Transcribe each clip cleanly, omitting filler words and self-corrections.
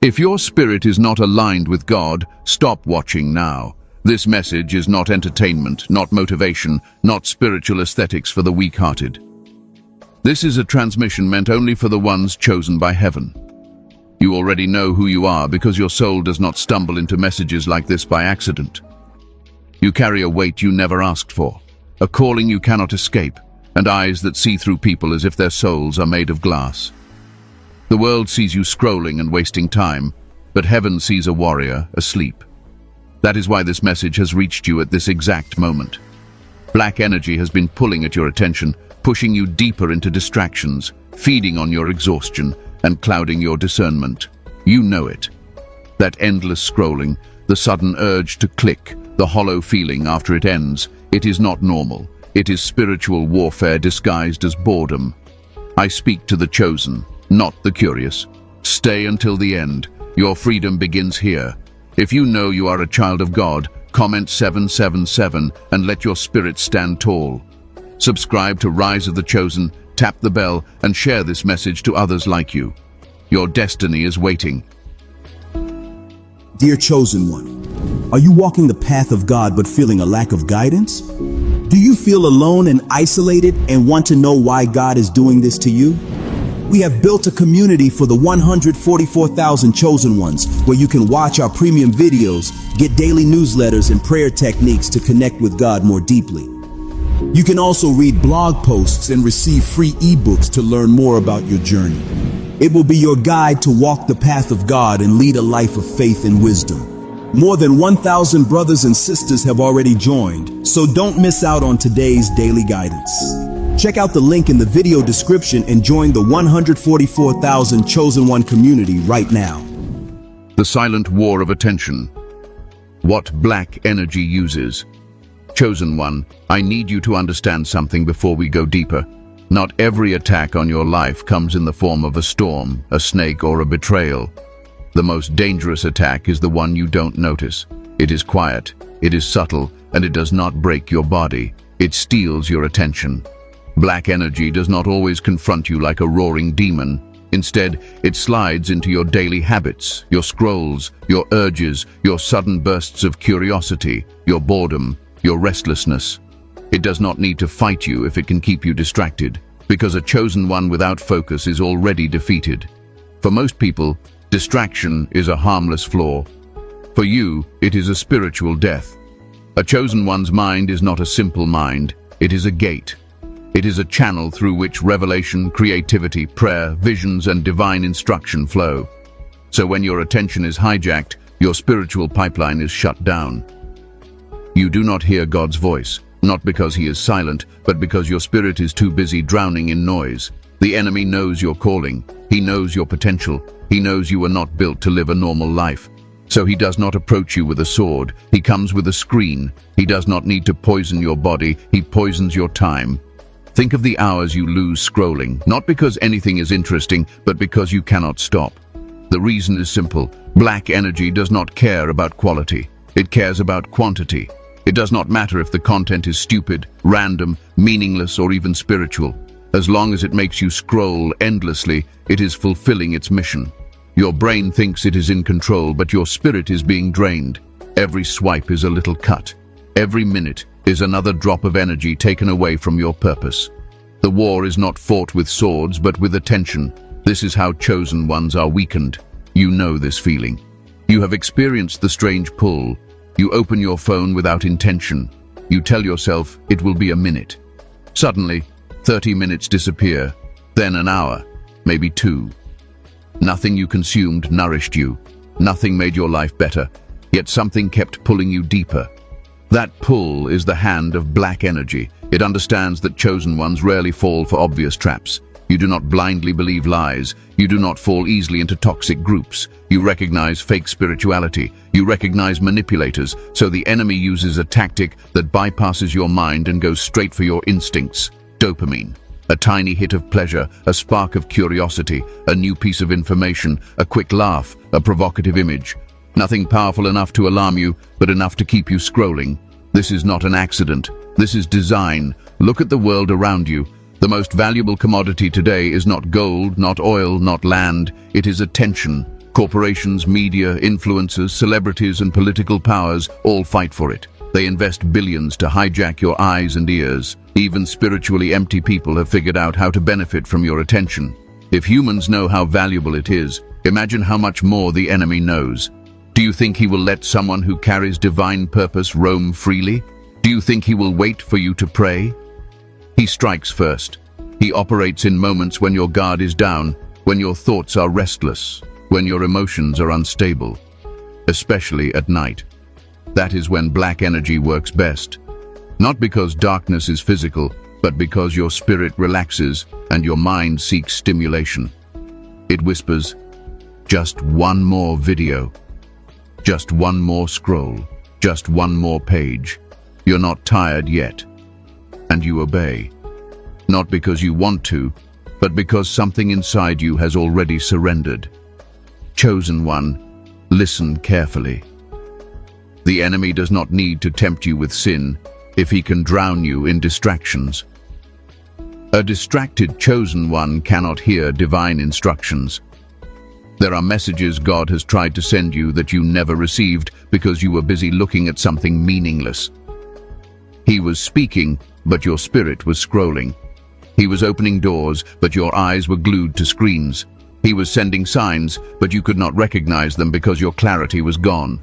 If your spirit is not aligned with God, stop watching now. This message is not entertainment, not motivation, not spiritual aesthetics for the weak-hearted. This is a transmission meant only for the ones chosen by heaven. You already know who you are because your soul does not stumble into messages like this by accident. You carry a weight you never asked for, a calling you cannot escape, and eyes that see through people as if their souls are made of glass. The world sees you scrolling and wasting time, but heaven sees a warrior asleep. That is why this message has reached you at this exact moment. Black energy has been pulling at your attention, pushing you deeper into distractions, feeding on your exhaustion, and clouding your discernment. You know it. That endless scrolling, the sudden urge to click, the hollow feeling after it ends, it is not normal. It is spiritual warfare disguised as boredom. I speak to the chosen, not the curious. Stay until the end. Your freedom begins here. If you know you are a child of God, comment 777 and let your spirit stand tall. Subscribe to Rise of the Chosen, tap the bell, and share this message to others like you. Your destiny is waiting. Dear Chosen One, are you walking the path of God but feeling a lack of guidance? Do you feel alone and isolated and want to know why God is doing this to you? We have built a community for the 144,000 chosen ones where you can watch our premium videos, get daily newsletters and prayer techniques to connect with God more deeply. You can also read blog posts and receive free ebooks to learn more about your journey. It will be your guide to walk the path of God and lead a life of faith and wisdom. More than 1,000 brothers and sisters have already joined, so don't miss out on today's daily guidance. Check out the link in the video description and join the 144,000 Chosen One community right now. The silent war of attention. What black energy uses. Chosen One, I need you to understand something before we go deeper. Not every attack on your life comes in the form of a storm, a snake, or a betrayal. The most dangerous attack is the one you don't notice. It is quiet, it is subtle, and it does not break your body. It steals your attention. Black energy does not always confront you like a roaring demon. Instead, it slides into your daily habits, your scrolls, your urges, your sudden bursts of curiosity, your boredom, your restlessness. It does not need to fight you if it can keep you distracted, because a chosen one without focus is already defeated. For most people, distraction is a harmless flaw. For you, it is a spiritual death. A chosen one's mind is not a simple mind, it is a gate. It is a channel through which revelation, creativity, prayer, visions, and divine instruction flow. So when your attention is hijacked, your spiritual pipeline is shut down. You do not hear God's voice, not because he is silent, but because your spirit is too busy drowning in noise. The enemy knows your calling. He knows your potential. He knows you are not built to live a normal life. So he does not approach you with a sword. He comes with a screen. He does not need to poison your body. He poisons your time. Think of the hours you lose scrolling, not because anything is interesting, but because you cannot stop. The reason is simple. Black energy does not care about quality. It cares about quantity. It does not matter if the content is stupid, random, meaningless, or even spiritual. As long as it makes you scroll endlessly, it is fulfilling its mission. Your brain thinks it is in control, but your spirit is being drained. Every swipe is a little cut. Every minute is another drop of energy taken away from your purpose. The war is not fought with swords, but with attention. This is how chosen ones are weakened. You know this feeling. You have experienced the strange pull. You open your phone without intention. You tell yourself it will be a minute. Suddenly, 30 minutes disappear, then an hour, maybe 2. Nothing you consumed nourished you. Nothing made your life better, yet something kept pulling you deeper. That pull is the hand of black energy. It understands that chosen ones rarely fall for obvious traps. You do not blindly believe lies. You do not fall easily into toxic groups. You recognize fake spirituality. You recognize manipulators. So the enemy uses a tactic that bypasses your mind and goes straight for your instincts. Dopamine. A tiny hit of pleasure, a spark of curiosity, a new piece of information, a quick laugh, a provocative image. Nothing powerful enough to alarm you, but enough to keep you scrolling. This is not an accident. This is design. Look at the world around you. The most valuable commodity today is not gold, not oil, not land. It is attention. Corporations, media, influencers, celebrities, and political powers all fight for it. They invest billions to hijack your eyes and ears. Even spiritually empty people have figured out how to benefit from your attention. If humans know how valuable it is, imagine how much more the enemy knows. Do you think he will let someone who carries divine purpose roam freely? Do you think he will wait for you to pray? He strikes first. He operates in moments when your guard is down, when your thoughts are restless, when your emotions are unstable, especially at night. That is when black energy works best. Not because darkness is physical, but because your spirit relaxes and your mind seeks stimulation. It whispers, just one more video, just one more scroll, just one more page. You're not tired yet. And you obey. Not because you want to, but because something inside you has already surrendered. Chosen one, listen carefully. The enemy does not need to tempt you with sin if he can drown you in distractions. A distracted chosen one cannot hear divine instructions. There are messages God has tried to send you that you never received because you were busy looking at something meaningless. He was speaking, but your spirit was scrolling. He was opening doors, but your eyes were glued to screens. He was sending signs, but you could not recognize them because your clarity was gone.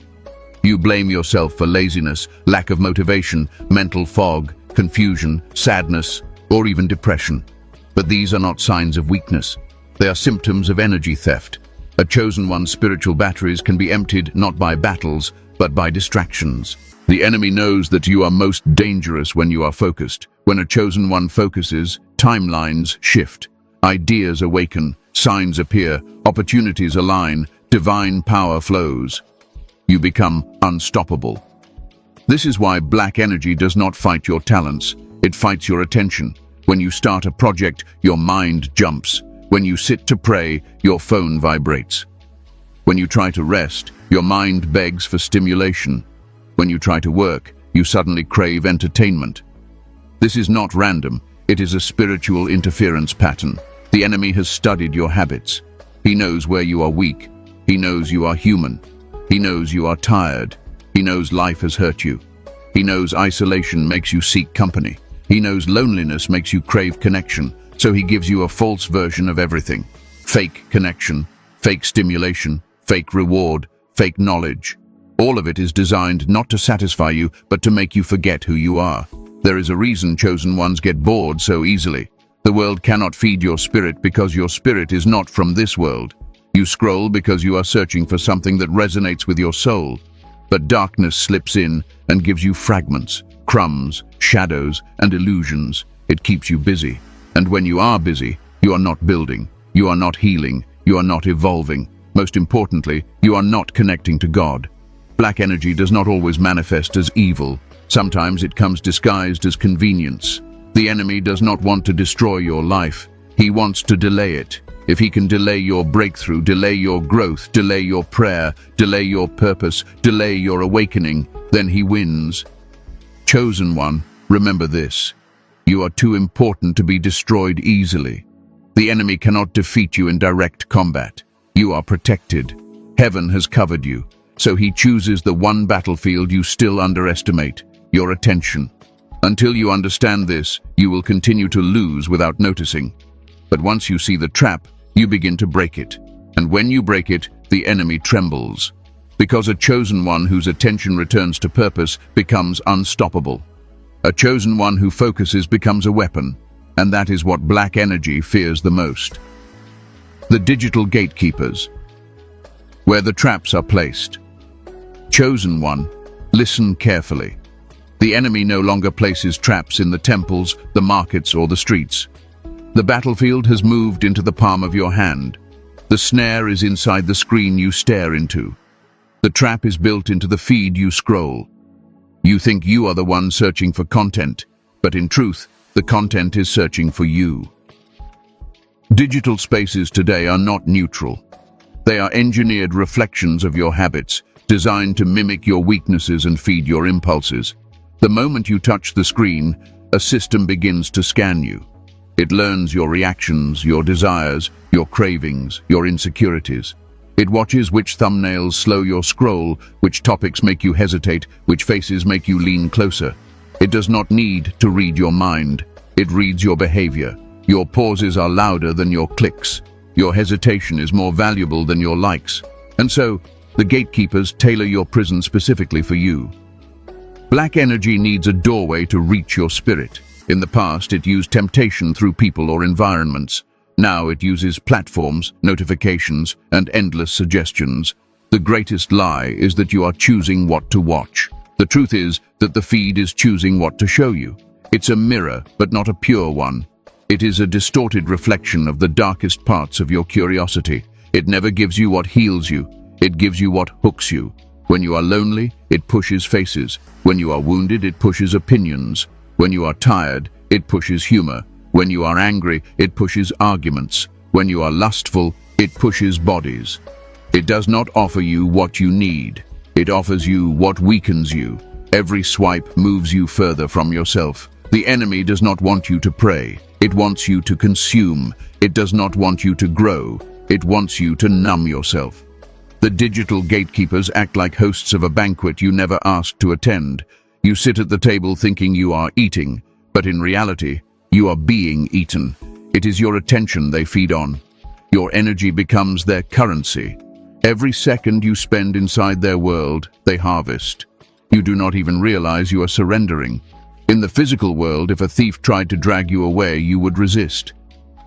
You blame yourself for laziness, lack of motivation, mental fog, confusion, sadness, or even depression. But these are not signs of weakness. They are symptoms of energy theft. A chosen one's spiritual batteries can be emptied not by battles, but by distractions. The enemy knows that you are most dangerous when you are focused. When a chosen one focuses, timelines shift, ideas awaken, signs appear, opportunities align, divine power flows. You become unstoppable. This is why black energy does not fight your talents, it fights your attention. When you start a project, your mind jumps. When you sit to pray, your phone vibrates. When you try to rest, your mind begs for stimulation. When you try to work, you suddenly crave entertainment. This is not random, it is a spiritual interference pattern. The enemy has studied your habits. He knows where you are weak. He knows you are human. He knows you are tired. He knows life has hurt you. He knows isolation makes you seek company. He knows loneliness makes you crave connection. So he gives you a false version of everything. Fake connection, fake stimulation, fake reward, fake knowledge. All of it is designed not to satisfy you, but to make you forget who you are. There is a reason chosen ones get bored so easily. The world cannot feed your spirit because your spirit is not from this world. You scroll because you are searching for something that resonates with your soul. But darkness slips in and gives you fragments, crumbs, shadows, and illusions. It keeps you busy. And when you are busy, you are not building, you are not healing, you are not evolving. Most importantly, you are not connecting to God. Black energy does not always manifest as evil. Sometimes it comes disguised as convenience. The enemy does not want to destroy your life. He wants to delay it. If he can delay your breakthrough, delay your growth, delay your prayer, delay your purpose, delay your awakening, then he wins. Chosen one, remember this. You are too important to be destroyed easily. The enemy cannot defeat you in direct combat. You are protected. Heaven has covered you. So he chooses the one battlefield you still underestimate, your attention. Until you understand this, you will continue to lose without noticing. But once you see the trap, you begin to break it. And when you break it, the enemy trembles. Because a chosen one whose attention returns to purpose becomes unstoppable. A chosen one who focuses becomes a weapon, and that is what black energy fears the most. The digital gatekeepers, where the traps are placed. Chosen one, listen carefully. The enemy no longer places traps in the temples, the markets, or the streets. The battlefield has moved into the palm of your hand. The snare is inside the screen you stare into. The trap is built into the feed you scroll. You think you are the one searching for content, but in truth, the content is searching for you. Digital spaces today are not neutral. They are engineered reflections of your habits, designed to mimic your weaknesses and feed your impulses. The moment you touch the screen, a system begins to scan you. It learns your reactions, your desires, your cravings, your insecurities. It watches which thumbnails slow your scroll, which topics make you hesitate, which faces make you lean closer. It does not need to read your mind. It reads your behavior. Your pauses are louder than your clicks. Your hesitation is more valuable than your likes. And so, the gatekeepers tailor your prison specifically for you. Black energy needs a doorway to reach your spirit. In the past, it used temptation through people or environments. Now it uses platforms, notifications, and endless suggestions. The greatest lie is that you are choosing what to watch. The truth is that the feed is choosing what to show you. It's a mirror, but not a pure one. It is a distorted reflection of the darkest parts of your curiosity. It never gives you what heals you. It gives you what hooks you. When you are lonely, it pushes faces. When you are wounded, it pushes opinions. When you are tired, it pushes humor. When you are angry, it pushes arguments. When you are lustful, it pushes bodies. It does not offer you what you need. It offers you what weakens you. Every swipe moves you further from yourself. The enemy does not want you to pray. It wants you to consume. It does not want you to grow. It wants you to numb yourself. The digital gatekeepers act like hosts of a banquet you never asked to attend. You sit at the table thinking you are eating, but in reality, you are being eaten. It is your attention they feed on. Your energy becomes their currency. Every second you spend inside their world, they harvest. You do not even realize you are surrendering. In the physical world, if a thief tried to drag you away, you would resist.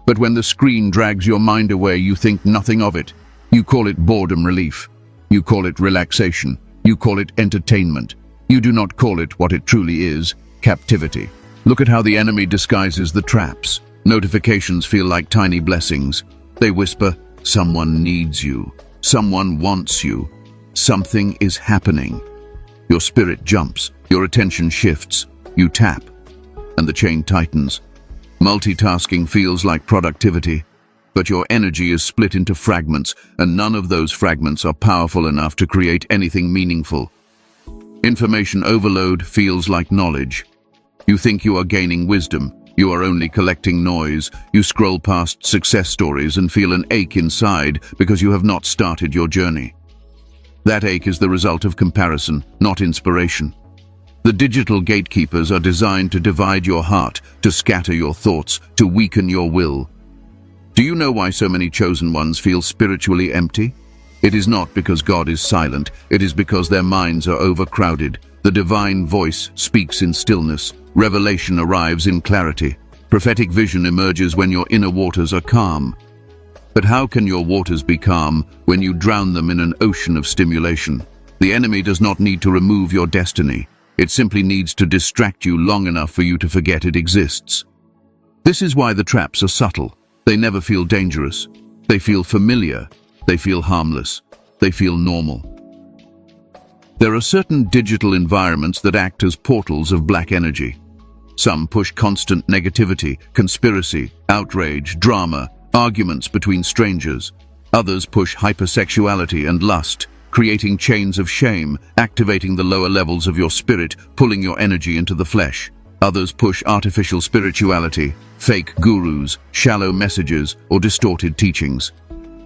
But when the screen drags your mind away, you think nothing of it. You call it boredom relief. You call it relaxation. You call it entertainment. You do not call it what it truly is, captivity. Look at how the enemy disguises the traps. Notifications feel like tiny blessings. They whisper, someone needs you. Someone wants you. Something is happening. Your spirit jumps. Your attention shifts. You tap. And the chain tightens. Multitasking feels like productivity. But your energy is split into fragments, and none of those fragments are powerful enough to create anything meaningful. Information overload feels like knowledge. You think you are gaining wisdom. You are only collecting noise. You scroll past success stories and feel an ache inside because you have not started your journey. That ache is the result of comparison, not inspiration. The digital gatekeepers are designed to divide your heart, to scatter your thoughts, to weaken your will. Do you know why so many chosen ones feel spiritually empty? It is not because God is silent. It is because their minds are overcrowded. The divine voice speaks in stillness. Revelation arrives in clarity. Prophetic vision emerges when your inner waters are calm. But how can your waters be calm when you drown them in an ocean of stimulation? The enemy does not need to remove your destiny. It simply needs to distract you long enough for you to forget it exists. This is why the traps are subtle. They never feel dangerous. They feel familiar. They feel harmless. They feel normal. There are certain digital environments that act as portals of black energy. Some push constant negativity, conspiracy, outrage, drama, arguments between strangers. Others push hypersexuality and lust, creating chains of shame, activating the lower levels of your spirit, pulling your energy into the flesh. Others push artificial spirituality, fake gurus, shallow messages, or distorted teachings.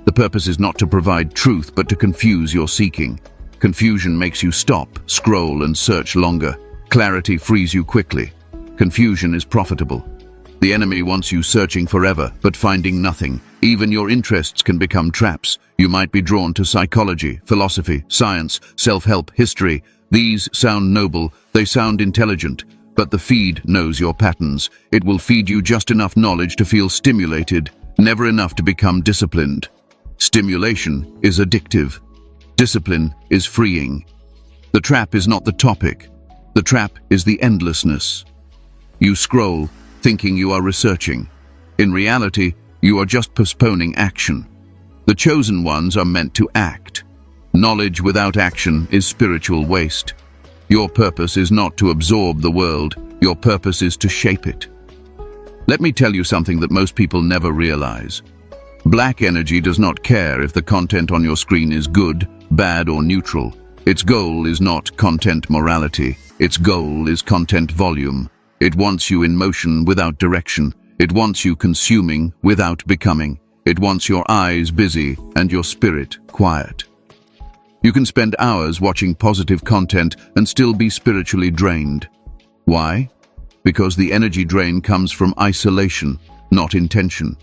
The purpose is not to provide truth, but to confuse your seeking. Confusion makes you stop, scroll, and search longer. Clarity frees you quickly. Confusion is profitable. The enemy wants you searching forever, but finding nothing. Even your interests can become traps. You might be drawn to psychology, philosophy, science, self-help, history. These sound noble, they sound intelligent, but the feed knows your patterns. It will feed you just enough knowledge to feel stimulated, never enough to become disciplined. Stimulation is addictive. Discipline is freeing. The trap is not the topic. The trap is the endlessness. You scroll, thinking you are researching. In reality, you are just postponing action. The chosen ones are meant to act. Knowledge without action is spiritual waste. Your purpose is not to absorb the world. Your purpose is to shape it. Let me tell you something that most people never realize. Black energy does not care if the content on your screen is good, bad, or neutral. Its goal is not content morality. Its goal is content volume. It wants you in motion without direction. It wants you consuming without becoming. It wants your eyes busy and your spirit quiet. You can spend hours watching positive content and still be spiritually drained. Why? Because the energy drain comes from isolation, not intention.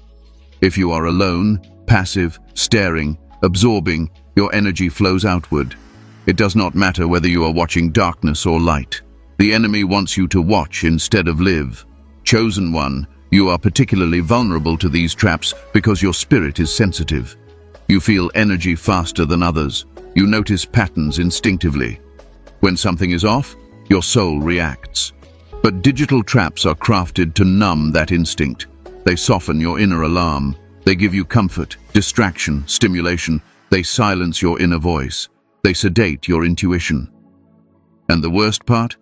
If you are alone, passive, staring, absorbing, your energy flows outward. It does not matter whether you are watching darkness or light. The enemy wants you to watch instead of live. Chosen one, you are particularly vulnerable to these traps because your spirit is sensitive. You feel energy faster than others. You notice patterns instinctively. When something is off, your soul reacts. But digital traps are crafted to numb that instinct. They soften your inner alarm. They give you comfort, distraction, stimulation. They silence your inner voice. They sedate your intuition. And the worst part?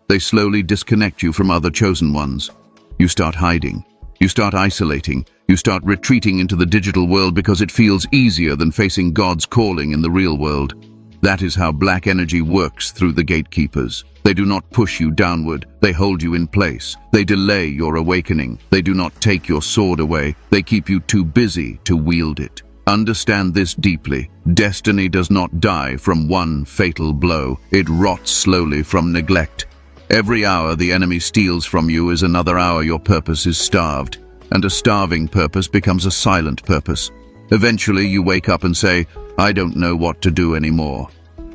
They slowly disconnect you from other chosen ones. You start hiding. You start isolating. You start retreating into the digital world because it feels easier than facing God's calling in the real world. That is how black energy works through the gatekeepers. They do not push you downward. They hold you in place. They delay your awakening. They do not take your sword away. They keep you too busy to wield it. Understand this deeply. Destiny does not die from one fatal blow. It rots slowly from neglect. Every hour the enemy steals from you is another hour your purpose is starved. And a starving purpose becomes a silent purpose. Eventually you wake up and say, I don't know what to do anymore.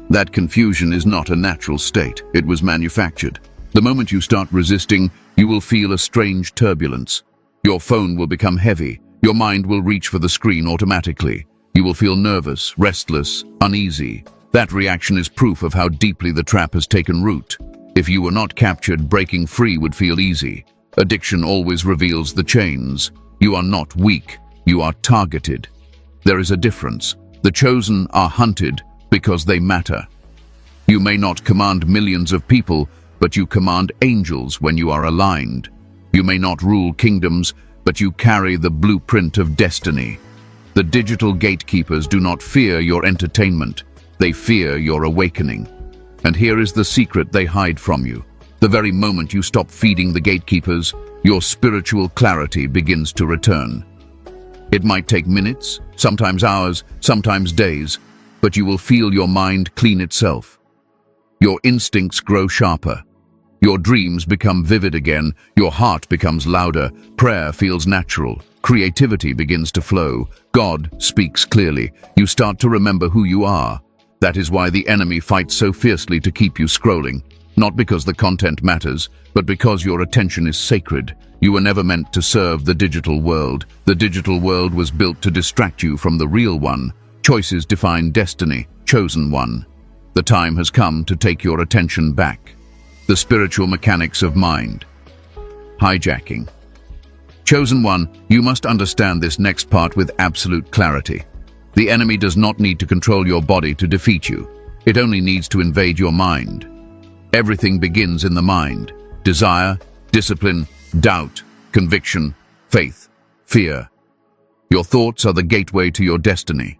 That confusion is not a natural state. It was manufactured. The moment you start resisting, you will feel a strange turbulence. Your phone will become heavy. Your mind will reach for the screen automatically. You will feel nervous, restless, uneasy. That reaction is proof of how deeply the trap has taken root. If you were not captured, breaking free would feel easy. Addiction always reveals the chains. You are not weak. You are targeted. There is a difference. The chosen are hunted because they matter. You may not command millions of people, but you command angels when you are aligned. You may not rule kingdoms, but you carry the blueprint of destiny. The digital gatekeepers do not fear your entertainment. They fear your awakening. And here is the secret they hide from you. The very moment you stop feeding the gatekeepers, your spiritual clarity begins to return. It might take minutes, sometimes hours, sometimes days, but you will feel your mind clean itself. Your instincts grow sharper. Your dreams become vivid again. Your heart becomes louder. Prayer feels natural. Creativity begins to flow. God speaks clearly. You start to remember who you are. That is why the enemy fights so fiercely to keep you scrolling. Not because the content matters, but because your attention is sacred. You were never meant to serve the digital world. The digital world was built to distract you from the real one. Choices define destiny. Chosen one. The time has come to take your attention back. The spiritual mechanics of mind. Hijacking. Chosen one, you must understand this next part with absolute clarity. The enemy does not need to control your body to defeat you. It only needs to invade your mind. Everything begins in the mind. Desire, discipline, doubt, conviction, faith, fear. Your thoughts are the gateway to your destiny.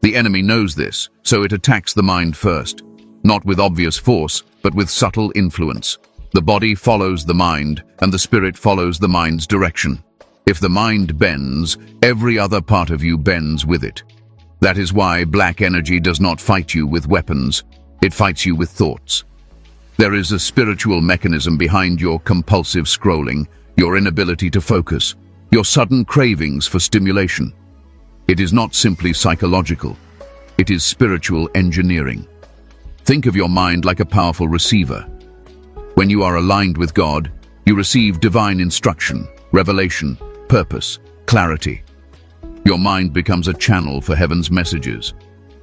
The enemy knows this, so it attacks the mind first. Not with obvious force, but with subtle influence. The body follows the mind, and the spirit follows the mind's direction. If the mind bends, every other part of you bends with it. That is why black energy does not fight you with weapons. It fights you with thoughts. There is a spiritual mechanism behind your compulsive scrolling, your inability to focus, your sudden cravings for stimulation. It is not simply psychological. It is spiritual engineering. Think of your mind like a powerful receiver. When you are aligned with God, you receive divine instruction, revelation, purpose, clarity. Your mind becomes a channel for heaven's messages.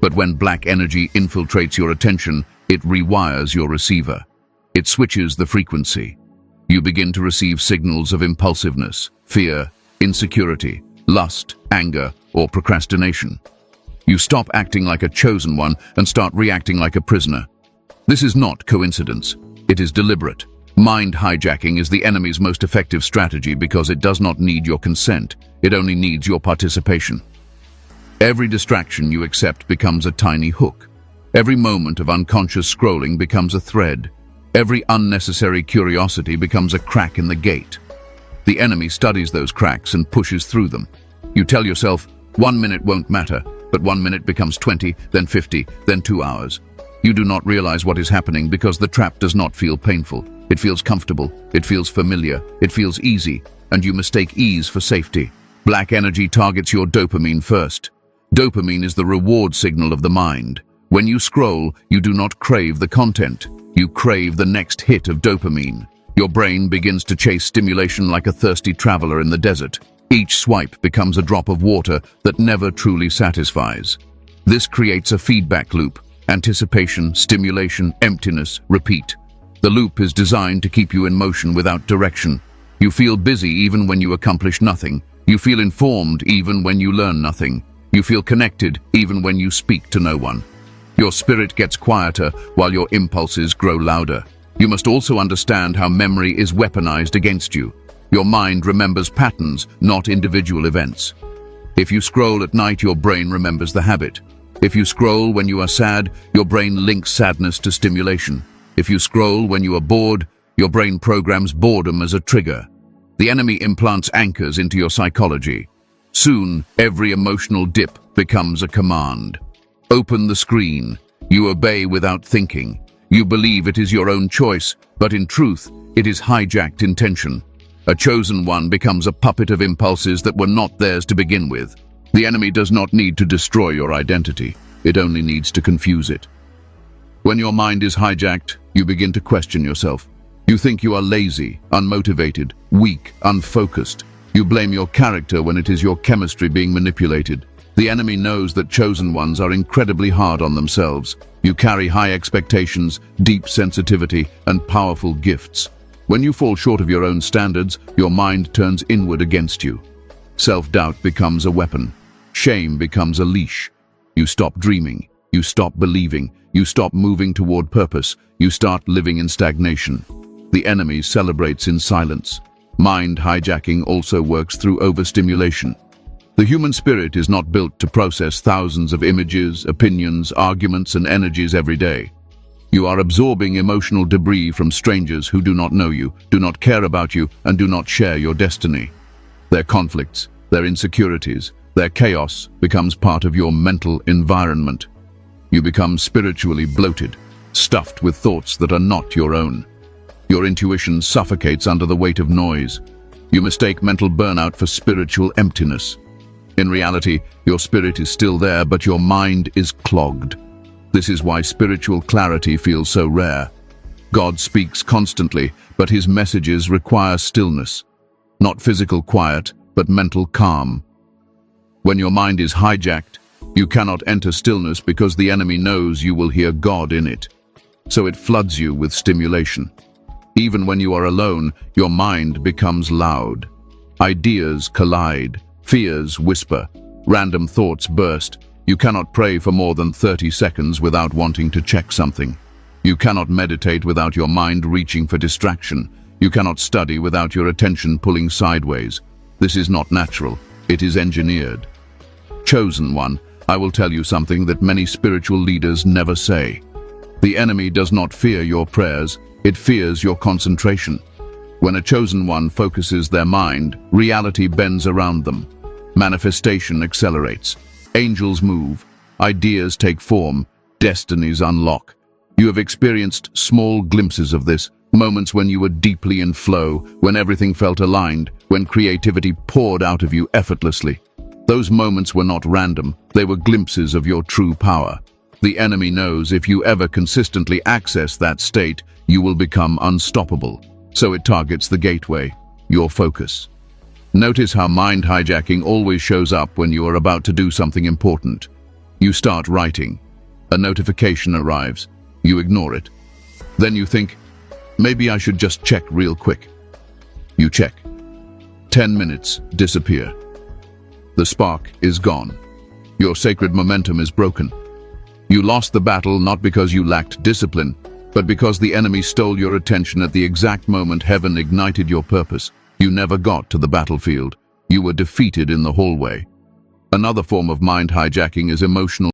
But when black energy infiltrates your attention, it rewires your receiver. It switches the frequency. You begin to receive signals of impulsiveness, fear, insecurity, lust, anger, or procrastination. You stop acting like a chosen one and start reacting like a prisoner. This is not coincidence. It is deliberate. Mind hijacking is the enemy's most effective strategy because it does not need your consent. It only needs your participation. Every distraction you accept becomes a tiny hook. Every moment of unconscious scrolling becomes a thread. Every unnecessary curiosity becomes a crack in the gate. The enemy studies those cracks and pushes through them. You tell yourself, 1 minute won't matter, but 1 minute becomes 20, then 50, then 2 hours. You do not realize what is happening because the trap does not feel painful. It feels comfortable, it feels familiar, it feels easy, and you mistake ease for safety. Black energy targets your dopamine first. Dopamine is the reward signal of the mind. When you scroll, you do not crave the content. You crave the next hit of dopamine. Your brain begins to chase stimulation like a thirsty traveler in the desert. Each swipe becomes a drop of water that never truly satisfies. This creates a feedback loop. Anticipation, stimulation, emptiness, repeat. The loop is designed to keep you in motion without direction. You feel busy even when you accomplish nothing. You feel informed even when you learn nothing. You feel connected even when you speak to no one. Your spirit gets quieter while your impulses grow louder. You must also understand how memory is weaponized against you. Your mind remembers patterns, not individual events. If you scroll at night, your brain remembers the habit. If you scroll when you are sad, your brain links sadness to stimulation. If you scroll when you are bored, your brain programs boredom as a trigger. The enemy implants anchors into your psychology. Soon, every emotional dip becomes a command. Open the screen. You obey without thinking. You believe it is your own choice, but in truth, it is hijacked intention. A chosen one becomes a puppet of impulses that were not theirs to begin with. The enemy does not need to destroy your identity. It only needs to confuse it. When your mind is hijacked, you begin to question yourself. You think you are lazy, unmotivated, weak, unfocused. You blame your character when it is your chemistry being manipulated. The enemy knows that chosen ones are incredibly hard on themselves. You carry high expectations, deep sensitivity, and powerful gifts. When you fall short of your own standards, your mind turns inward against you. Self-doubt becomes a weapon. Shame becomes a leash. You stop dreaming. You stop believing. You stop moving toward purpose. You start living in stagnation. The enemy celebrates in silence. Mind hijacking also works through overstimulation. The human spirit is not built to process thousands of images, opinions, arguments, and energies every day. You are absorbing emotional debris from strangers who do not know you, do not care about you, and do not share your destiny. Their conflicts, their insecurities, their chaos becomes part of your mental environment. You become spiritually bloated, stuffed with thoughts that are not your own. Your intuition suffocates under the weight of noise. You mistake mental burnout for spiritual emptiness. In reality, your spirit is still there, but your mind is clogged. This is why spiritual clarity feels so rare. God speaks constantly, but his messages require stillness. Not physical quiet, but mental calm. When your mind is hijacked, you cannot enter stillness because the enemy knows you will hear God in it. So it floods you with stimulation. Even when you are alone, your mind becomes loud. Ideas collide, fears whisper, random thoughts burst. You cannot pray for more than 30 seconds without wanting to check something. You cannot meditate without your mind reaching for distraction. You cannot study without your attention pulling sideways. This is not natural. It is engineered. Chosen one, I will tell you something that many spiritual leaders never say. The enemy does not fear your prayers. It fears your concentration. When a chosen one focuses their mind, reality bends around them. Manifestation accelerates. Angels move. Ideas take form. Destinies unlock. You have experienced small glimpses of this, moments when you were deeply in flow, when everything felt aligned, when creativity poured out of you effortlessly. Those moments were not random. They were glimpses of your true power. The enemy knows if you ever consistently access that state, you will become unstoppable. So it targets the gateway, your focus. Notice how mind hijacking always shows up when you are about to do something important. You start writing. A notification arrives. You ignore it. Then you think, maybe I should just check real quick. You check. 10 minutes disappear. The spark is gone. Your sacred momentum is broken. You lost the battle not because you lacked discipline, but because the enemy stole your attention at the exact moment heaven ignited your purpose. You never got to the battlefield. You were defeated in the hallway. Another form of mind hijacking is emotional